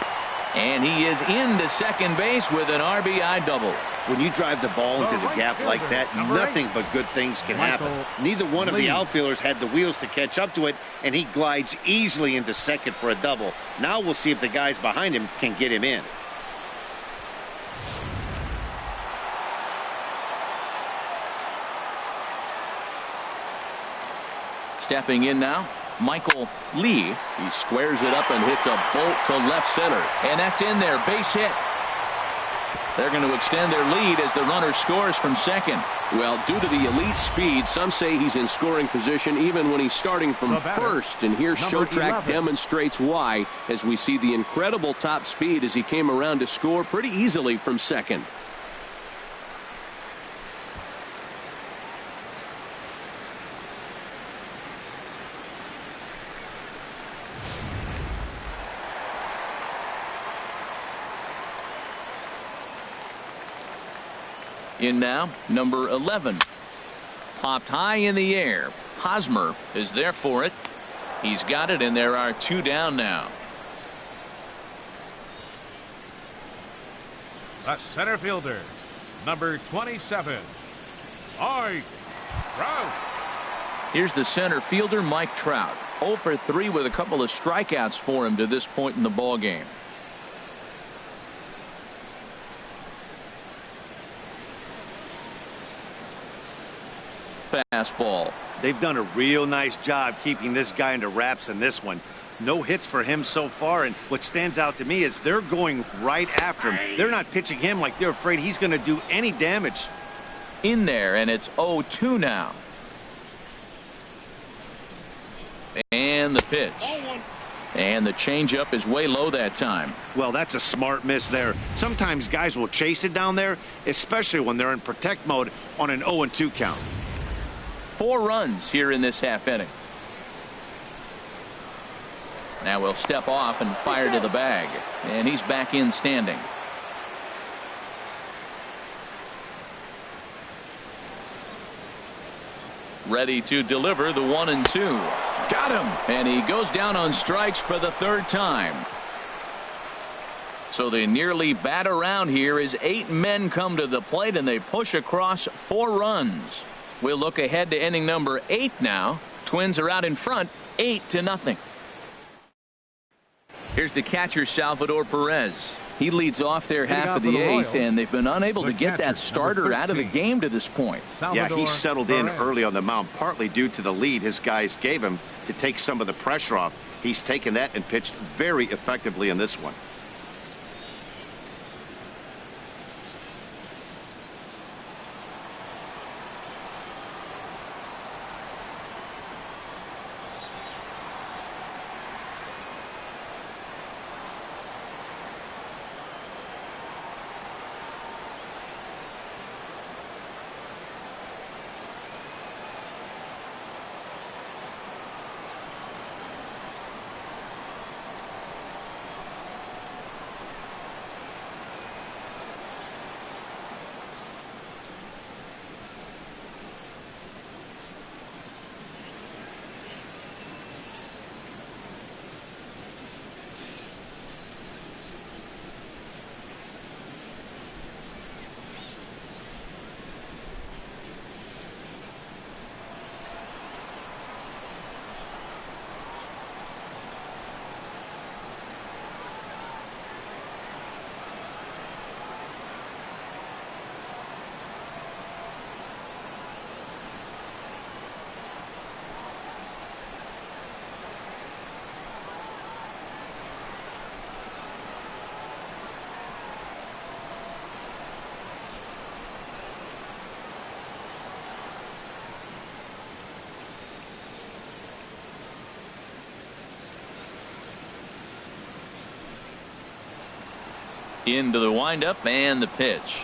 And he is into second base with an RBI double. When you drive the ball into the gap like that, nothing but good things can happen. Neither one of the outfielders had the wheels to catch up to it, and he glides easily into second for a double. Now we'll see if the guys behind him can get him in. Stepping in now, Michael Lee. He squares it up and hits a bolt to left center. And that's in there. Base hit. They're going to extend their lead as the runner scores from second. Well, due to the elite speed, some say he's in scoring position even when he's starting from first. And here Showtrack demonstrates why, as we see the incredible top speed as he came around to score pretty easily from second. In now, number 11. Popped high in the air. Hosmer is there for it. He's got it, and there are 2 down now. The center fielder, number 27, Mike Trout. Here's the center fielder, Mike Trout. 0 for 3 with a couple of strikeouts for him to this point in the ball game. Fastball. They've done a real nice job keeping this guy under wraps in this one. No hits for him so far, and what stands out to me is they're going right after him. They're not pitching him like they're afraid he's going to do any damage. In there, and it's 0-2 now. And the pitch. And the changeup is way low that time. Well, that's a smart miss there. Sometimes guys will chase it down there, especially when they're in protect mode on an 0-2 count. 4 runs here in this half inning. Now we'll step off and fire to the bag. And he's back in standing. ready to deliver the 1-2. Got him. And he goes down on strikes for the third time. So they nearly bat around here as 8 men come to the plate and they push across 4 runs. We'll look ahead to inning number 8 now. Twins are out in front 8-0. Here's the catcher, Salvador Perez. He leads off their half of the 8th, and they've been unable to get that starter out of the game to this point. Yeah, he settled in early on the mound, partly due to the lead his guys gave him to take some of the pressure off. He's taken that and pitched very effectively in this one. Into the windup and the pitch.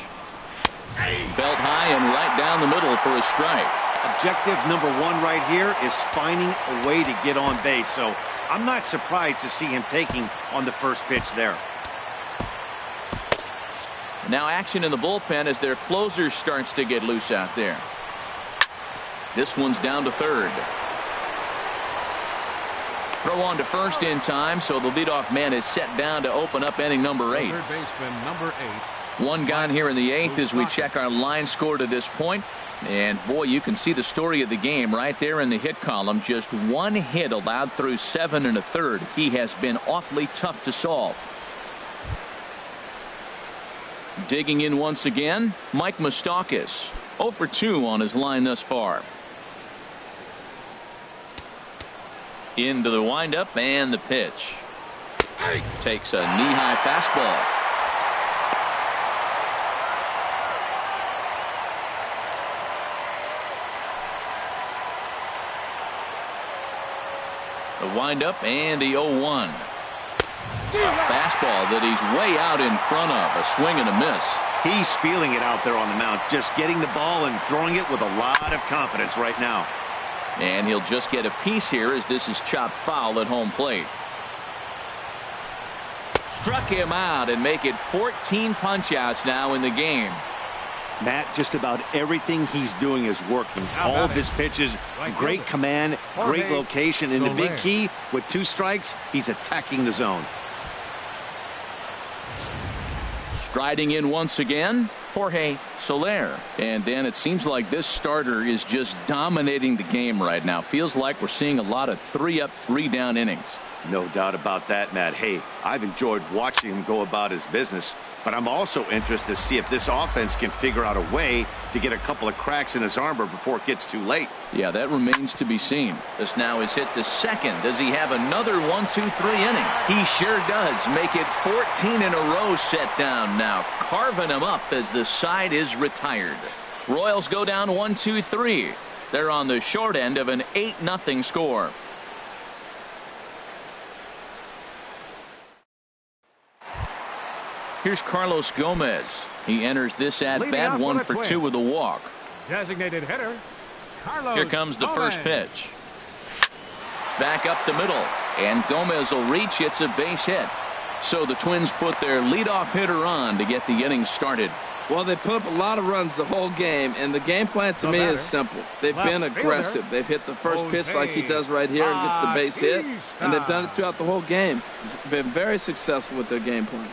Belt high and right down the middle for a strike. Objective number 1 right here is finding a way to get on base. So I'm not surprised to see him taking on the first pitch there. Now action in the bullpen as their closer starts to get loose out there. This one's down to third. Throw on to first in time, so the leadoff man is set down to open up inning number 8. Third baseman, number 8. One gone here in the 8th as we check our line score to this point. And boy, you can see the story of the game right there in the hit column. Just 1 hit allowed through 7 1/3. He has been awfully tough to solve. Digging in once again, Mike Moustakas. 0 for 2 on his line thus far. Into the windup and the pitch. Takes a knee-high fastball. The windup and the 0-1. A fastball that he's way out in front of. A swing and a miss. He's feeling it out there on the mound, just getting the ball and throwing it with a lot of confidence right now. And he'll just get a piece here as this is chopped foul at home plate. Struck him out and make it 14 punch-outs now in the game. Matt, just about everything he's doing is working. All of his pitches, great command, great location. And the big key, with 2 strikes, he's attacking the zone. Striding in once again, Jorge Soler. And Dan, it seems like this starter is just dominating the game right now. Feels like we're seeing a lot of 3-up, 3-down innings. No doubt about that, Matt. Hey, I've enjoyed watching him go about his business, but I'm also interested to see if this offense can figure out a way to get a couple of cracks in his armor before it gets too late. Yeah, that remains to be seen. This now is hit to second. Does he have another 1-2-3 inning? He sure does. Make it 14 in a row set down now, carving him up as the side is retired. Royals go down 1-2-3. They're on the short end of an 8-0 score. Here's Carlos Gomez. He enters this at-bat 1 for 2 with a walk. Designated hitter, Carlos Here comes the Gomez. first pitch. Back up the middle. And Gomez will reach. It's a base hit. So the Twins put their leadoff hitter on to get the inning started. Well, they put up a lot of runs the whole game, and the game plan to me is simple. They've been aggressive. They've hit the first pitch like he does right here and gets the base hit, and they've done it throughout the whole game. It's been very successful with their game plan.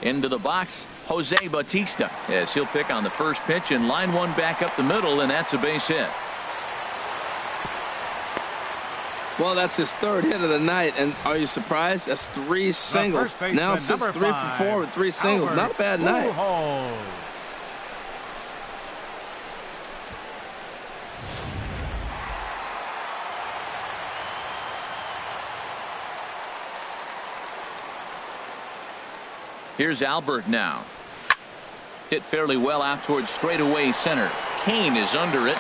Into the box, Jose Bautista, as he'll pick on the first pitch and line one back up the middle, and that's a base hit. Well, that's his third hit of the night, and are you surprised? That's 3 singles. Now sits 3 for 4 with 3 singles. Albert Not a bad night. Pujols. Here's Albert now. Hit fairly well out towards straightaway center. Kane is under it.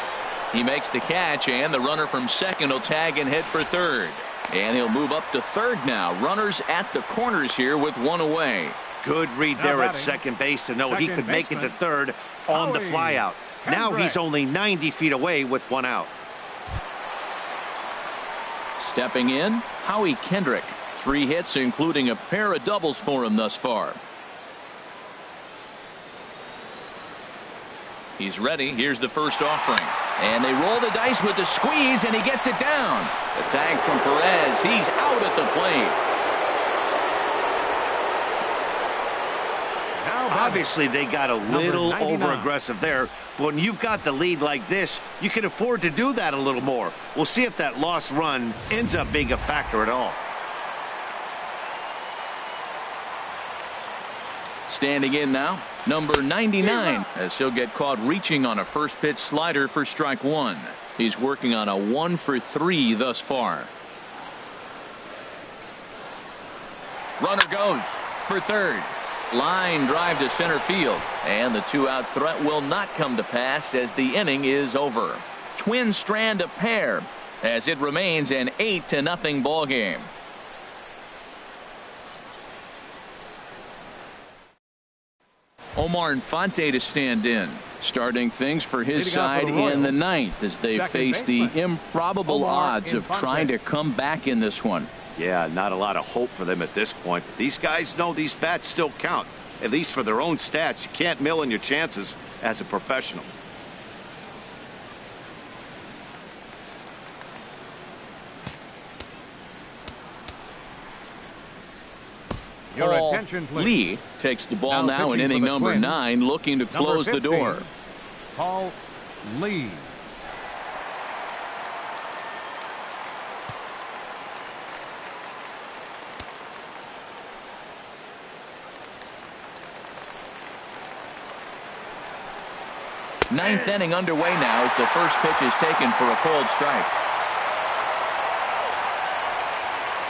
He makes the catch, and the runner from second will tag and head for third. And he'll move up to third now. Runners at the corners here with one away. Good read there at second base to know he could make it to third on the flyout. Now he's only 90 feet away with one out. Stepping in, Howie Kendrick. 3 hits, including a pair of doubles for him thus far. He's ready. Here's the first offering. And they roll the dice with the squeeze, and he gets it down. The tag from Perez. He's out at the plate. Obviously, they got a little over-aggressive there. When you've got the lead like this, you can afford to do that a little more. We'll see if that lost run ends up being a factor at all. Standing in now, number 99, as he'll get caught reaching on a first pitch slider for strike one. He's working on a 1 for 3 thus far. Runner goes for third. Line drive to center field, and the 2-out threat will not come to pass as the inning is over. Twin strand a pair as it remains an 8-0 ball game. Omar Infante to stand in, starting things for his side in the ninth as they face the improbable odds of trying to come back in this one. Yeah, not a lot of hope for them at this point. But these guys know these bats still count, at least for their own stats. You can't mill in your chances as a professional. Paul Lee takes the ball now in inning number 9, looking to close the door. Paul Lee. Ninth inning underway now as the first pitch is taken for a cold strike.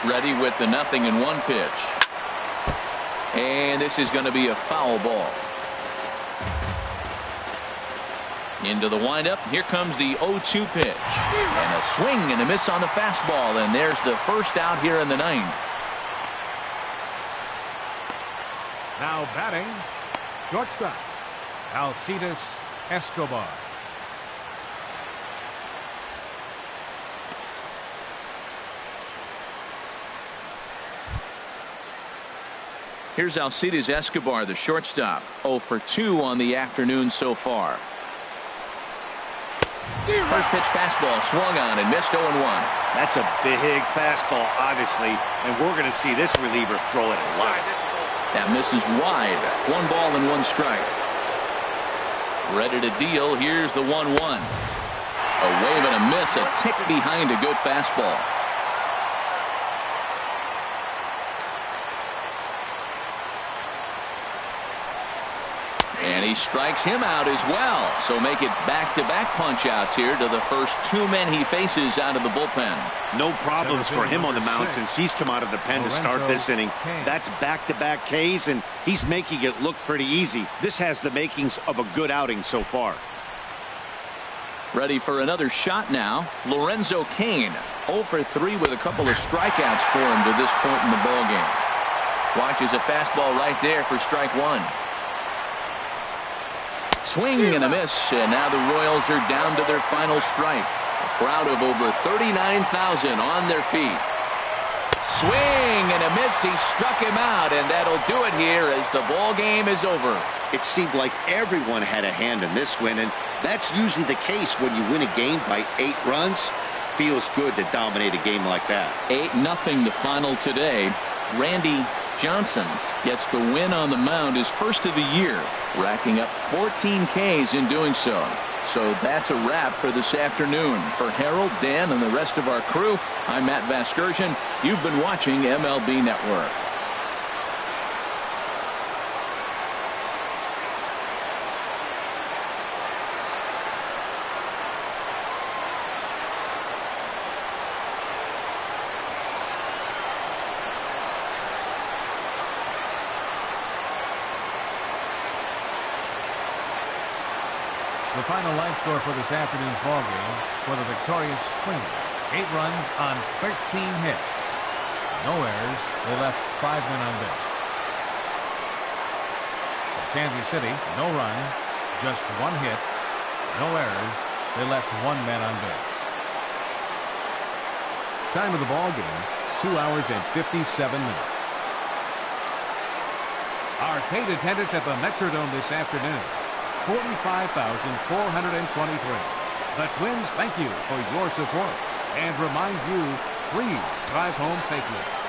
Ready with the 0-1 pitch. And this is going to be a foul ball. Into the windup. Here comes the 0-2 pitch. And a swing and a miss on the fastball. And there's the first out here in the ninth. Now batting, shortstop, Alcides Escobar. Here's Alcides Escobar, the shortstop. 0 for 2 on the afternoon so far. First pitch fastball swung on and missed 0-1. That's a big fastball, obviously, and we're going to see this reliever throw it a lot. That misses wide. 1 ball and 1 strike. Ready to deal. Here's the 1-1. A wave and a miss, a tick behind a good fastball. And he strikes him out as well. So make it back-to-back punch-outs here to the first 2 men he faces out of the bullpen. No problems for him on the mound since he's come out of the pen to start this inning. That's back-to-back Ks, and he's making it look pretty easy. This has the makings of a good outing so far. Ready for another shot now. Lorenzo Cain, 0 for 3 with a couple of strikeouts for him to this point in the ballgame. Watches a fastball right there for strike 1. Swing and a miss, and now the Royals are down to their final strike. crowd of over 39,000 on their feet. Swing and a miss. He struck him out, and that'll do it here as the ball game is over. It seemed like everyone had a hand in this win, and that's usually the case when you win a game by 8 runs. Feels good to dominate a game like that. 8-0 the final today. Randy Johnson gets the win on the mound, his first of the year, racking up 14 Ks in doing so. So that's a wrap for this afternoon. For Harold, Dan, and the rest of our crew, I'm Matt Vasgersian. You've been watching MLB Network. The final line score for this afternoon's ball game for the victorious Twins. 8 runs on 13 hits. No errors. They left 5 men on base. For Kansas City, no runs, just 1 hit. No errors. They left 1 man on base. Time of the ball game, 2 hours and 57 minutes. Arcade attendance at the Metrodome this afternoon. 45,423. The Twins thank you for your support and remind you, please drive home safely.